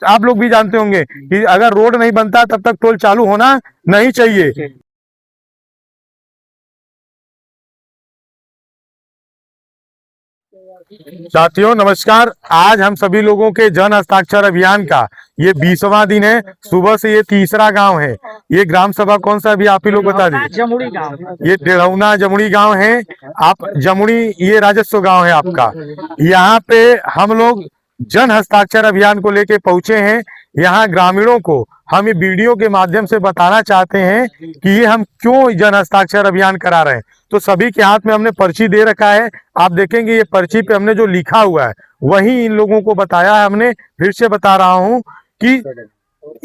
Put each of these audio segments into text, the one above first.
आप लोग भी जानते होंगे कि अगर रोड नहीं बनता तब तक टोल चालू होना नहीं चाहिए। साथियों नमस्कार, आज हम सभी लोगों के जन हस्ताक्षर अभियान का ये 20वां दिन है। सुबह से ये तीसरा गांव है। ये ग्राम सभा कौन सा अभी आप ही लोग बता दीजिए। जमुड़ी गांव, ये डेढ़ौना जमुड़ी गांव है। आप जमुड़ी ये राजस्व गांव है आपका। यहाँ पे हम लोग जन हस्ताक्षर अभियान को लेके पहुंचे हैं। यहाँ ग्रामीणों को हम ये वीडियो के माध्यम से बताना चाहते हैं कि ये हम क्यों जन हस्ताक्षर अभियान करा रहे हैं। तो सभी के हाथ में हमने पर्ची दे रखा है। आप देखेंगे ये पर्ची पे हमने जो लिखा हुआ है वही इन लोगों को बताया है। हमने फिर से बता रहा हूं कि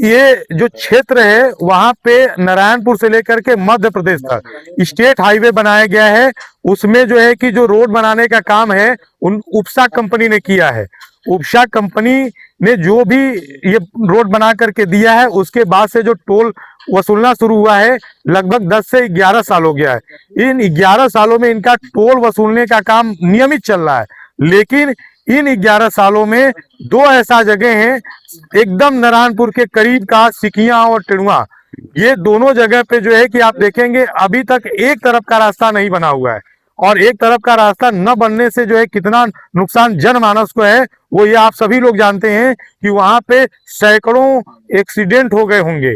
ये जो क्षेत्र है वहां पे नारायणपुर से लेकर के मध्य प्रदेश तक स्टेट हाईवे बनाया गया है। उसमें जो है कि जो रोड बनाने का काम है उन उपसा कंपनी ने किया है। उपसा कंपनी ने जो भी ये रोड बना करके दिया है उसके बाद से जो टोल वसूलना शुरू हुआ है लगभग 10 से 11 साल हो गया है। इन 11 सालों में इनका टोल वसूलने का काम नियमित चल रहा है। लेकिन इन 11 सालों में दो ऐसा जगह हैं एकदम नारायणपुर के करीब का, सिकिया और टेड़ुआ, ये दोनों जगह पे जो है कि आप देखेंगे अभी तक एक तरफ का रास्ता नहीं बना हुआ है। और एक तरफ का रास्ता न बनने से जो है कितना नुकसान जनमानस को है वो ये आप सभी लोग जानते हैं कि वहां पे सैकड़ों एक्सीडेंट हो गए होंगे,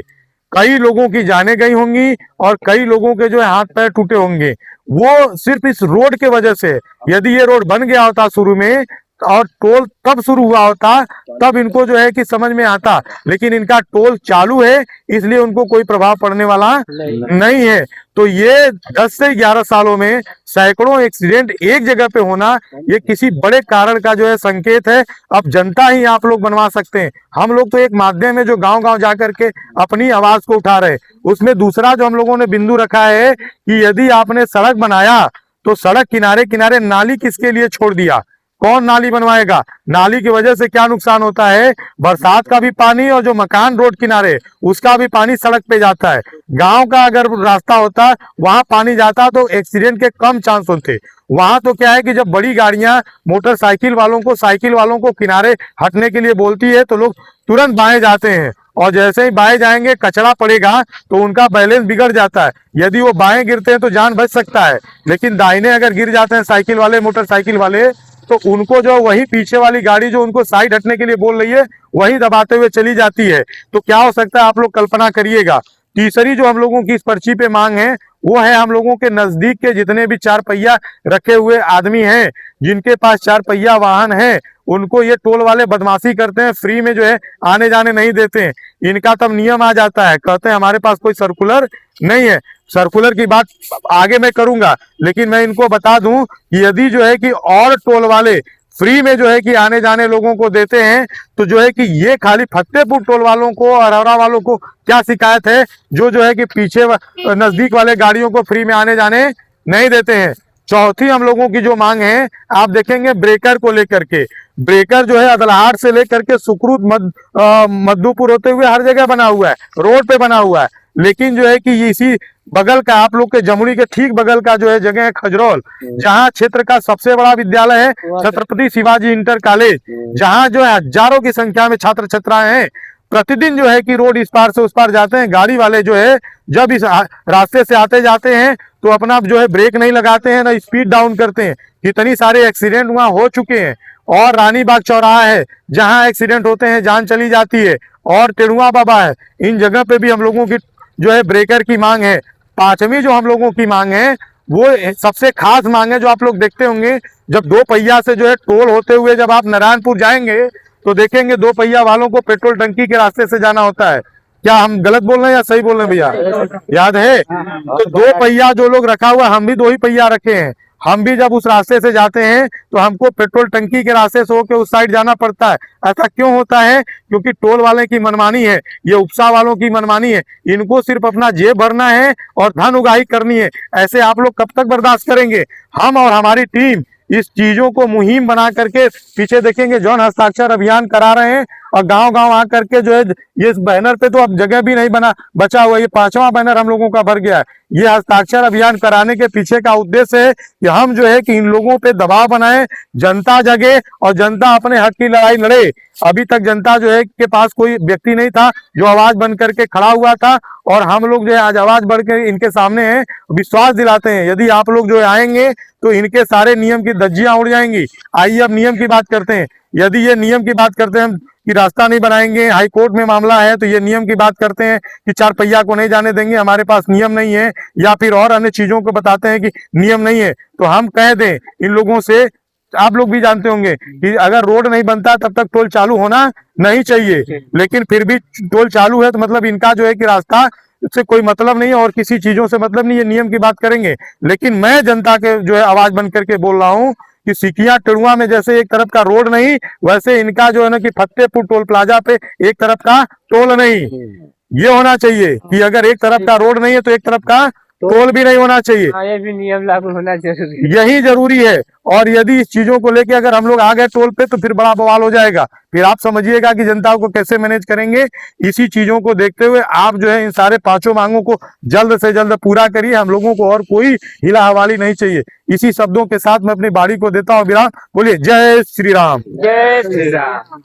कई लोगों की जानें गई होंगी और कई लोगों के जो है हाथ पैर टूटे होंगे। वो सिर्फ इस रोड के वजह से। यदि ये रोड बन गया होता शुरू में और टोल तब शुरू हुआ होता तब इनको जो है कि समझ में आता, लेकिन इनका टोल चालू है इसलिए उनको कोई प्रभाव पड़ने वाला नहीं है। तो ये 10 से 11 सालों में सैकड़ों एक्सीडेंट एक जगह पे होना ये किसी बड़े कारण का जो है संकेत है। अब जनता ही आप लोग बनवा सकते हैं। हम लोग तो एक माध्यम है जो गांव-गांव जाकर के अपनी आवाज को उठा रहे। उसमें दूसरा जो हम लोगों ने बिंदु रखा है कि यदि आपने सड़क बनाया तो सड़क किनारे किनारे नाली किसके लिए छोड़ दिया, कौन नाली बनवाएगा। नाली की वजह से क्या नुकसान होता है, बरसात का भी पानी और जो मकान रोड किनारे उसका भी पानी सड़क पे जाता है। गांव का अगर रास्ता होता वहां पानी जाता तो एक्सीडेंट के कम चांस होते। वहां तो क्या है कि जब बड़ी गाड़ियां मोटरसाइकिल वालों को, साइकिल वालों को किनारे हटने के लिए बोलती है तो लोग तुरंत बाएं जाते हैं और जैसे ही बाएं जाएंगे कचरा पड़ेगा तो उनका बैलेंस बिगड़ जाता है। यदि वो बाएं गिरते हैं तो जान बच सकता है, लेकिन दाहिने अगर गिर जाते हैं साइकिल वाले, मोटरसाइकिल वाले, तो उनको जो वही पीछे वाली गाड़ी जो उनको साइड हटने के लिए बोल रही है वही दबाते हुए चली जाती है। तो क्या हो सकता है आप लोग कल्पना करिएगा। तीसरी जो हम लोगों की इस पर्ची पे मांग है वो है हम लोगों के नजदीक के जितने भी 4 पहिया रखे हुए आदमी हैं, जिनके पास 4 पहिया वाहन है, उनको ये टोल वाले बदमाशी करते हैं, फ्री में जो है आने जाने नहीं देते हैं। इनका तब नियम आ जाता है, कहते हैं हमारे पास कोई सर्कुलर नहीं है। सर्कुलर की बात आगे मैं करूंगा, लेकिन मैं इनको बता दूं कि यदि जो है कि और टोल वाले फ्री में जो है कि आने जाने लोगों को देते हैं तो जो है कि ये खाली फतेहपुर टोल वालों को, अरौरा वालों को क्या शिकायत है जो है कि पीछे नजदीक वाले गाड़ियों को फ्री में आने जाने नहीं देते हैं। चौथी हम लोगों की जो मांग है आप देखेंगे ब्रेकर को लेकर के। ब्रेकर जो है अदलहाट से लेकर के सुकृत मधुपुर होते हुए हर जगह बना हुआ है, रोड पे बना हुआ है। लेकिन जो है कि इसी बगल का आप लोग के जमुई के ठीक बगल का जो है जगह है खजरौल, जहां क्षेत्र का सबसे बड़ा विद्यालय है छत्रपति शिवाजी इंटर कॉलेज, जहां जो है हजारों की संख्या में छात्र छात्राएं हैं। प्रतिदिन जो है कि रोड इस पार से उस पार जाते हैं, गाड़ी वाले जो है जब इस रास्ते से आते जाते हैं तो अपना जो है ब्रेक नहीं लगाते हैं, ना स्पीड डाउन करते हैं। कितनी सारे एक्सीडेंट वहां हो चुके हैं। और रानी बाग चौराहा है जहां एक्सीडेंट होते हैं, जान चली जाती है। और टेड़ुआ बाबा है, इन जगह पे भी हम लोगों की जो है ब्रेकर की मांग है। पांचवी जो हम लोगों की मांग है वो सबसे खास मांग है जो आप लोग देखते होंगे, जब 2 पहिया से जो है टोल होते हुए जब आप नारायणपुर जाएंगे तो देखेंगे 2 पहिया वालों को पेट्रोल टंकी के रास्ते से जाना होता है। क्या हम गलत बोल रहे हैं या सही बोल रहे हैं भैया, याद है? तो 2 पहिया जो लोग रखा हुआ, हम भी 2 ही पहिया रखे हैं। हम भी जब उस रास्ते से जाते हैं तो हमको पेट्रोल टंकी के रास्ते से होकर उस साइड जाना पड़ता है। ऐसा क्यों होता है? क्योंकि टोल वाले की मनमानी है, ये उपसा वालों की मनमानी है। इनको सिर्फ अपना जेब भरना है और धन उगाही करनी है। ऐसे आप लोग कब तक बर्दाश्त करेंगे? हम और हमारी टीम इस चीजों को मुहिम बना करके पीछे देखेंगे जन हस्ताक्षर अभियान करा रहे हैं और गांव गांव आकर के जो है ये बैनर पे तो अब जगह भी नहीं बचा हुआ, ये 5वां बैनर हम लोगों का भर गया है। ये हस्ताक्षर अभियान कराने के पीछे का उद्देश्य है कि हम जो है कि इन लोगों पे दबाव बनाए, जनता जगे और जनता अपने हक की लड़ाई लड़े। अभी तक जनता जो है के पास कोई व्यक्ति नहीं था जो आवाज बन करके खड़ा हुआ था, और हम लोग जो है आज आवाज बढ़ के इनके सामने हैं, विश्वास दिलाते हैं यदि आप लोग जो आएंगे तो इनके सारे नियम की धज्जियां उड़ जाएंगी। आइए अब नियम की बात करते हैं। यदि ये नियम की बात करते हैं हम कि रास्ता नहीं बनाएंगे, हाई कोर्ट में मामला है, तो ये नियम की बात करते हैं कि 4 पहिया को नहीं जाने देंगे, हमारे पास नियम नहीं है, या फिर और अन्य चीजों को बताते हैं कि नियम नहीं है। तो हम कह दें इन लोगों से, आप लोग भी जानते होंगे कि अगर रोड नहीं बनता तब तक टोल चालू होना नहीं चाहिए, लेकिन फिर भी टोल चालू है तो मतलब इनका जो है कि रास्ता से कोई मतलब नहीं है और किसी चीजों से मतलब नहीं, ये नियम की बात करेंगे। लेकिन मैं जनता के जो है आवाज बन करके बोल रहा हूँ कि सिकिया टिड़ुआ में जैसे एक तरफ का रोड नहीं, वैसे इनका जो है ना कि फतेहपुर टोल प्लाजा पे एक तरफ का टोल नहीं। ये होना चाहिए कि अगर एक तरफ का रोड नहीं है तो एक तरफ का टोल भी नहीं होना चाहिए। ये भी नियम लागू होना जरूरी है। यही जरूरी है। और यदि इस चीजों को लेके अगर हम लोग आ गए टोल पे तो फिर बड़ा बवाल हो जाएगा, फिर आप समझिएगा कि जनता को कैसे मैनेज करेंगे। इसी चीजों को देखते हुए आप जो है इन सारे 5 मांगों को जल्द से जल्द पूरा करिए। हम लोगों को और कोई हिला हवाली नहीं चाहिए। इसी शब्दों के साथ मैं अपनी बाड़ी को देता हूँ विराम। बोलिए जय श्री राम। जय श्री राम।